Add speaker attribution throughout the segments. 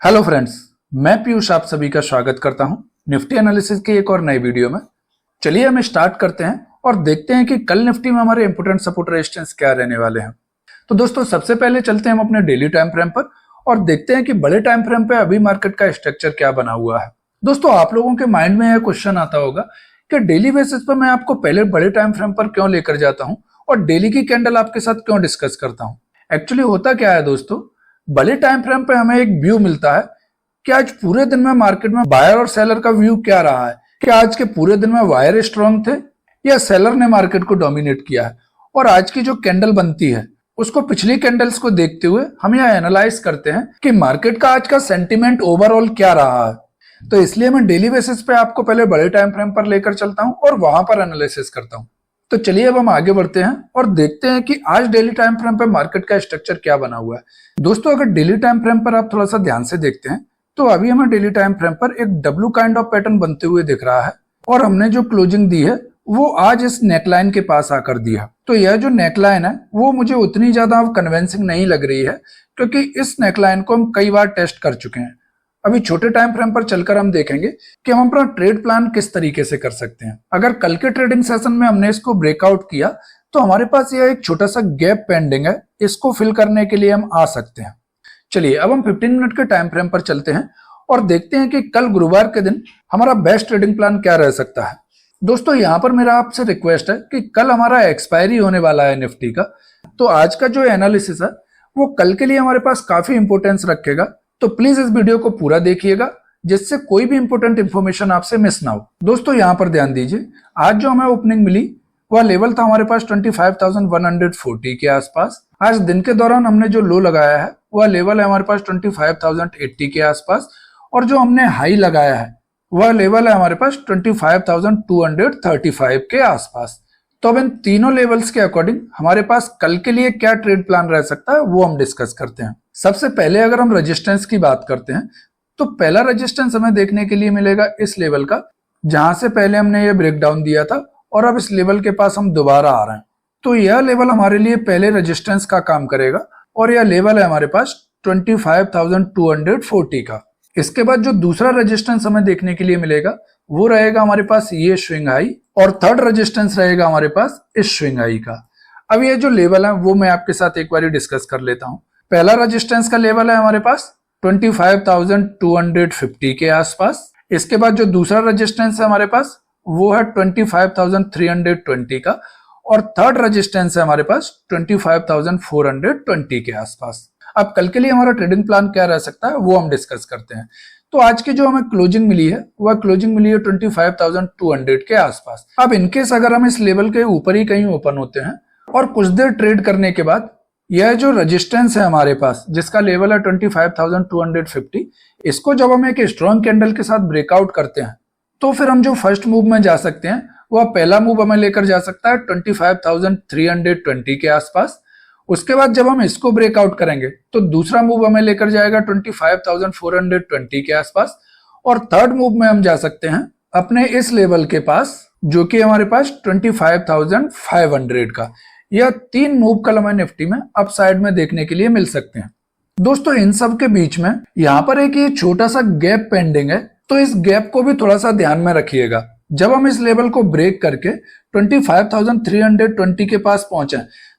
Speaker 1: Hello friends, मैं पीयूष आप सभी का स्वागत करता हूं निफ्टी एनालिसिस की एक और नई वीडियो में। चलिए हम स्टार्ट करते हैं और देखते हैं कि कल निफ्टी में हमारे इंपोर्टेंट सपोर्ट रेजिस्टेंस क्या रहने वाले हैं। तो दोस्तों सबसे पहले चलते हैं हम अपने डेली टाइम फ्रेम पर और देखते हैं कि बड़े टाइम फ्रेम पे अभी मार्केट का स्ट्रक्चर क्या बना हुआ है। दोस्तों आप लोगों के माइंड में यह क्वेश्चन आता होगा कि डेली बेसिस पर मैं आपको पहले बड़े टाइम फ्रेम पर क्यों लेकर जाता हूँ और डेली की कैंडल आपके साथ क्यों डिस्कस करता हूँ। एक्चुअली होता क्या है दोस्तों, बड़े टाइम फ्रेम पे हमें एक व्यू मिलता है कि आज पूरे दिन में मार्केट में बायर और सेलर का व्यू क्या रहा है, कि आज के पूरे दिन में बायर स्ट्रांग थे या सेलर ने मार्केट को डोमिनेट किया है। और आज की जो कैंडल बनती है उसको पिछली कैंडल्स को देखते हुए हम यह एनालाइज करते हैं कि मार्केट का आज का सेंटीमेंट ओवरऑल क्या रहा है। तो इसलिए मैं डेली बेसिस पे आपको पहले बड़े टाइम फ्रेम पर लेकर चलता हूं और वहां पर एनालिसिस करता हूं। तो चलिए अब हम आगे बढ़ते हैं और देखते हैं कि आज डेली टाइम फ्रेम पर मार्केट का स्ट्रक्चर क्या बना हुआ है। दोस्तों अगर डेली टाइम फ्रेम पर आप थोड़ा सा ध्यान से देखते हैं तो अभी हमें डेली टाइम फ्रेम पर एक डब्ल्यू काइंड ऑफ पैटर्न बनते हुए दिख रहा है और हमने जो क्लोजिंग दी है वो आज इस नेकलाइन के पास आकर दिया। तो यह जो नेकलाइन है वो मुझे उतनी ज्यादा कन्विंसिंग नहीं लग रही है, क्योंकि इस नेकलाइन को हम कई बार टेस्ट कर चुके हैं। अभी छोटे टाइम फ्रेम पर चलकर हम देखेंगे कि हम अपना ट्रेड प्लान किस तरीके से कर सकते हैं। अगर कल के ट्रेडिंग सेशन में हमने इसको ब्रेकआउट किया तो हमारे पास यह एक छोटा सा गैप पेंडिंग है, इसको फिल करने के लिए हम आ सकते हैं। चलिए अब हम 15 मिनट के टाइम फ्रेम पर चलते हैं और देखते हैं कि कल गुरुवार के दिन हमारा बेस्ट ट्रेडिंग प्लान क्या रह सकता है। दोस्तों यहाँ पर मेरा आपसे रिक्वेस्ट है कि कल हमारा एक्सपायरी होने वाला है निफ्टी का, तो आज का जो एनालिसिस है वो कल के लिए हमारे पास काफी इंपोर्टेंस रखेगा। तो प्लीज इस वीडियो को पूरा देखिएगा जिससे कोई भी इंपोर्टेंट इंफॉर्मेशन आपसे मिस ना हो। दोस्तों यहाँ पर ध्यान दीजिए, आज जो हमें ओपनिंग मिली वह लेवल था हमारे पास 25,140 के आसपास। आज दिन के दौरान हमने जो लो लगाया है वह लेवल है हमारे पास 25,080 के आसपास और जो हमने हाई लगाया है वह लेवल है हमारे पास 25,235 के आसपास। तो अब इन तीनों लेवल्स के अकॉर्डिंग हमारे पास कल के लिए क्या ट्रेड प्लान रह सकता है वो हम डिस्कस करते हैं। सबसे पहले अगर हम रेजिस्टेंस की बात करते हैं तो पहला रेजिस्टेंस हमें देखने के लिए मिलेगा इस लेवल का, जहां से पहले हमने ये ब्रेकडाउन दिया था और अब इस लेवल के पास हम दोबारा आ रहे हैं। तो यह लेवल हमारे लिए पहले रेजिस्टेंस का काम करेगा और यह लेवल है हमारे पास 25,240 का। इसके बाद जो दूसरा रेजिस्टेंस हमें देखने के लिए मिलेगा वो रहेगा हमारे पास ये स्विंग हाई और थर्ड रेजिस्टेंस रहेगा हमारे पास इस स्विंग हाई का। अब ये जो लेवल है वो मैं आपके साथ एक बार डिस्कस कर लेता हूं। पहला रेजिस्टेंस का लेवल है हमारे पास 25,250 के आसपास। इसके बाद जो दूसरा रेजिस्टेंस है हमारे पास वो है 25,320 का और थर्ड रेजिस्टेंस है हमारे पास 25,420 के आसपास। अब कल के लिए हमारा ट्रेडिंग प्लान क्या रह सकता है वो हम डिस्कस करते हैं। तो आज की जो हमें क्लोजिंग मिली है वह क्लोजिंग मिली है 25,200 के आसपास। अब इनकेस अगर हम इस लेवल के ऊपर ही कहीं ओपन होते हैं और कुछ देर ट्रेड करने के बाद यह जो रेजिस्टेंस है हमारे पास जिसका लेवल है 25,250, इसको जब हम एक स्ट्रॉन्ग कैंडल के साथ ब्रेकआउट करते हैं तो फिर हम जो फर्स्ट मूव में जा सकते हैं वह पहला मूव हमें लेकर जा सकता है 25,320 के आसपास। उसके बाद जब हम इसको ब्रेकआउट करेंगे तो दूसरा मूव हमें लेकर जाएगा 25,420 के आसपास और थर्ड मूव में हम जा सकते हैं अपने इस लेवल के पास जो कि हमारे पास 25,500 का। यह तीन मूव कल हमें निफ्टी में अपसाइड में देखने के लिए मिल सकते हैं। दोस्तों इन सब के बीच में यहाँ पर एक ये छोटा सा गैप पेंडिंग है, तो इस गैप को भी थोड़ा सा ध्यान में रखिएगा। जब हम इस लेवल को ब्रेक करके 25,320 के पास पहुंचे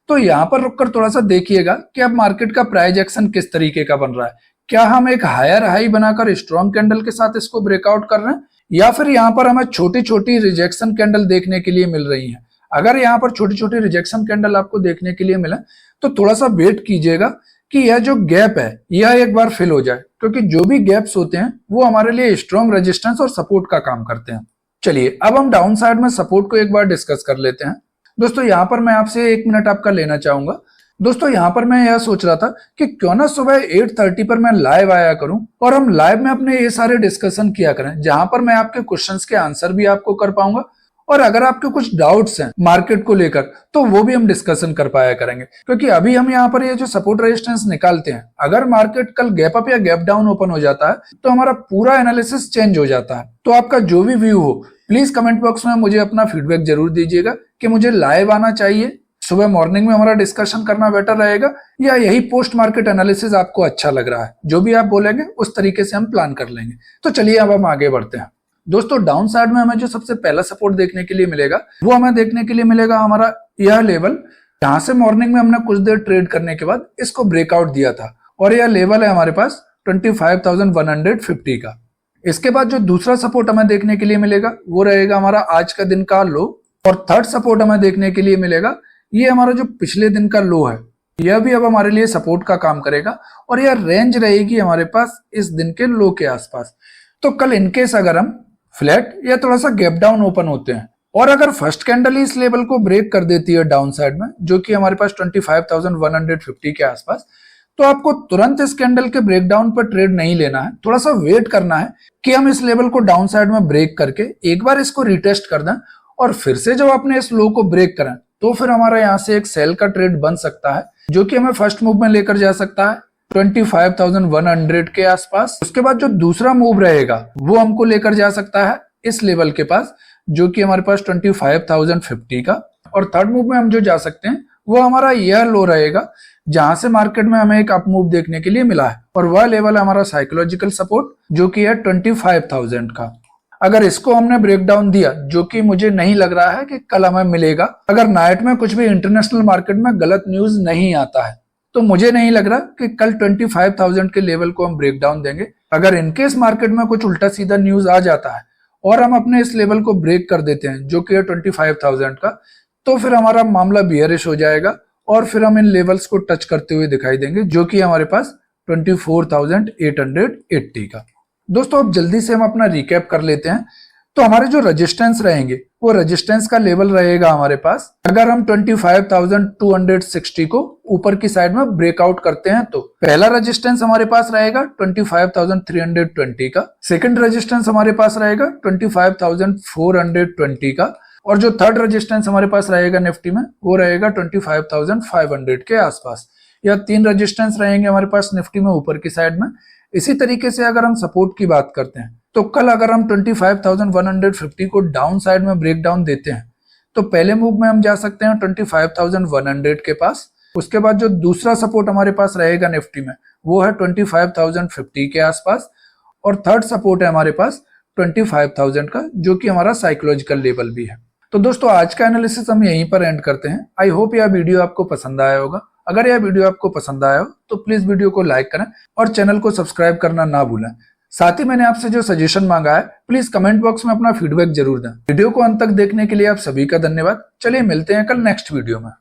Speaker 1: तो यहाँ पर रुककर थोड़ा सा देखिएगा कि अब मार्केट का प्राइस एक्शन किस तरीके का बन रहा है। क्या हम एक हायर हाई बनाकर स्ट्रॉन्ग कैंडल के साथ इसको ब्रेकआउट कर रहे हैं या फिर यहाँ पर हमें छोटी छोटी रिजेक्शन कैंडल देखने के लिए मिल रही हैं। अगर यहाँ पर छोटी छोटी रिजेक्शन कैंडल आपको देखने के लिए मिले तो थोड़ा सा वेट कीजिएगा कि यह जो गैप है यह एक बार फिल हो जाए, क्योंकि जो भी गैप्स होते हैं वो हमारे लिए स्ट्रॉन्ग रेजिस्टेंस और सपोर्ट का काम करते हैं। चलिए अब हम डाउन साइड में सपोर्ट को एक बार डिस्कस कर लेते हैं। दोस्तों यहाँ पर मैं आपसे 1 मिनट आपका लेना चाहूंगा। दोस्तों यहाँ पर मैं यह सोच रहा था कि क्यों ना सुबह 8:30 पर मैं लाइव आया करूं और हम लाइव में अपने ये सारे डिस्कशन किया करें, जहां पर मैं आपके क्वेश्चंस के आंसर भी आपको कर पाऊंगा और अगर आपके कुछ डाउट्स हैं मार्केट को लेकर तो वो भी हम डिस्कशन कर पाया करेंगे। क्योंकि अभी हम यहाँ पर ये जो सपोर्ट रेजिस्टेंस निकालते हैं, अगर मार्केट कल गैप अप या गैप डाउन ओपन हो जाता है तो हमारा पूरा एनालिसिस चेंज हो जाता है। तो आपका जो भी व्यू हो प्लीज कमेंट बॉक्स में मुझे अपना फीडबैक जरूर दीजिएगा कि मुझे लाइव आना चाहिए, सुबह मॉर्निंग में हमारा डिस्कशन करना बेटर रहेगा या यही पोस्ट मार्केट एनालिसिस आपको अच्छा लग रहा है? जो भी आप बोलेंगे उस तरीके से हम प्लान कर लेंगे। तो चलिए अब हम आगे बढ़ते हैं। दोस्तों डाउन साइड में हमें जो सबसे पहला सपोर्ट देखने के लिए मिलेगा वो हमें देखने के लिए मिलेगा हमारा यह लेवल, जहां से मॉर्निंग में हमने कुछ देर ट्रेड करने के बाद इसको ब्रेकआउट दिया था और यह लेवल है हमारे पास 25,150 का। इसके बाद जो दूसरा सपोर्ट हमें देखने के लिए मिलेगा वो रहेगा हमारा आज का दिन का लो, और थर्ड सपोर्ट हमें देखने के लिए मिलेगा ये हमारा जो पिछले दिन का लो है, यह भी अब हमारे लिए सपोर्ट का काम करेगा और यह रेंज रहेगी हमारे पास इस दिन के लो के आसपास। तो कल इनकेस अगर हम फ्लैट या थोड़ा सा गैप डाउन ओपन होते हैं और अगर फर्स्ट कैंडल इस लेवल को ब्रेक कर देती है डाउन साइड में, जो कि हमारे पास 25,150 के आसपास, तो आपको तुरंत इस कैंडल के ब्रेकडाउन पर ट्रेड नहीं लेना है। थोड़ा सा वेट करना है कि हम इस लेवल को डाउन साइड में ब्रेक करके एक बार इसको रिटेस्ट कर दें और फिर से जब आपने इस लो को ब्रेक करें तो फिर हमारा यहाँ से एक सेल का ट्रेड बन सकता है, जो कि हमें फर्स्ट मूव में लेकर जा सकता है 25,100 के आसपास। उसके बाद जो दूसरा मूव रहेगा वो हमको लेकर जा सकता है इस लेवल के पास, जो कि हमारे पास 25,050 का। और थर्ड मूव में हम जो जा सकते हैं वो हमारा यह लो रहेगा, जहां से मार्केट में हमें एक अप मूव देखने के लिए मिला है, और वह लेवल है हमारा साइकोलॉजिकल सपोर्ट, जो कि है 25,000 का। अगर इसको हमने ब्रेक डाउन दिया, जो कि मुझे नहीं लग रहा है कि कल हमें मिलेगा, अगर नाइट में कुछ भी इंटरनेशनल मार्केट में गलत न्यूज नहीं आता है, तो मुझे नहीं लग रहा कि कल 25,000 के लेवल को हम ब्रेक डाउन देंगे। अगर इनकेस मार्केट में कुछ उल्टा सीधा न्यूज आ जाता है और हम अपने इस लेवल को ब्रेक कर देते हैं, जो कि है 25,000 का, तो फिर हमारा मामला बियरिश हो जाएगा और फिर हम इन लेवल्स को टच करते हुए दिखाई देंगे, जो कि हमारे पास 24,880 का। दोस्तों अब जल्दी से हम अपना रिकैप कर लेते हैं। तो हमारे जो रेजिस्टेंस रहेंगे वो रेजिस्टेंस का लेवल रहेगा हमारे पास, अगर हम 25,260 को ऊपर की साइड में ब्रेकआउट करते हैं तो पहला रेजिस्टेंस हमारे पास रहेगा 25,320 का, सेकंड रेजिस्टेंस हमारे पास रहेगा 25,420 का, और जो थर्ड रेजिस्टेंस हमारे पास रहेगा निफ्टी में वो रहेगा 25,500 के आसपास। या तीन रेजिस्टेंस रहेंगे हमारे पास निफ्टी में ऊपर की साइड में। इसी तरीके से अगर हम सपोर्ट की बात करते हैं तो कल अगर हम 25,150 को डाउन साइड में ब्रेक डाउन देते हैं तो पहले मूव में हम जा सकते हैं 25,100 के पास। उसके बाद जो दूसरा सपोर्ट हमारे पास रहेगा निफ्टी में वो है 25,050 के आसपास, और थर्ड सपोर्ट है हमारे पास 25,000 का, जो कि हमारा साइकोलॉजिकल लेवल भी है। तो दोस्तों आज का एनालिसिस हम यहीं पर एंड करते हैं। आई होप यह वीडियो आपको पसंद आया होगा। अगर यह वीडियो आपको पसंद आया हो तो प्लीज वीडियो को लाइक करें और चैनल को सब्सक्राइब करना ना भूलें। साथ ही मैंने आपसे जो सजेशन मांगा है, प्लीज कमेंट बॉक्स में अपना फीडबैक जरूर दें। वीडियो को अंत तक देखने के लिए आप सभी का धन्यवाद। चलिए मिलते हैं कल नेक्स्ट वीडियो में।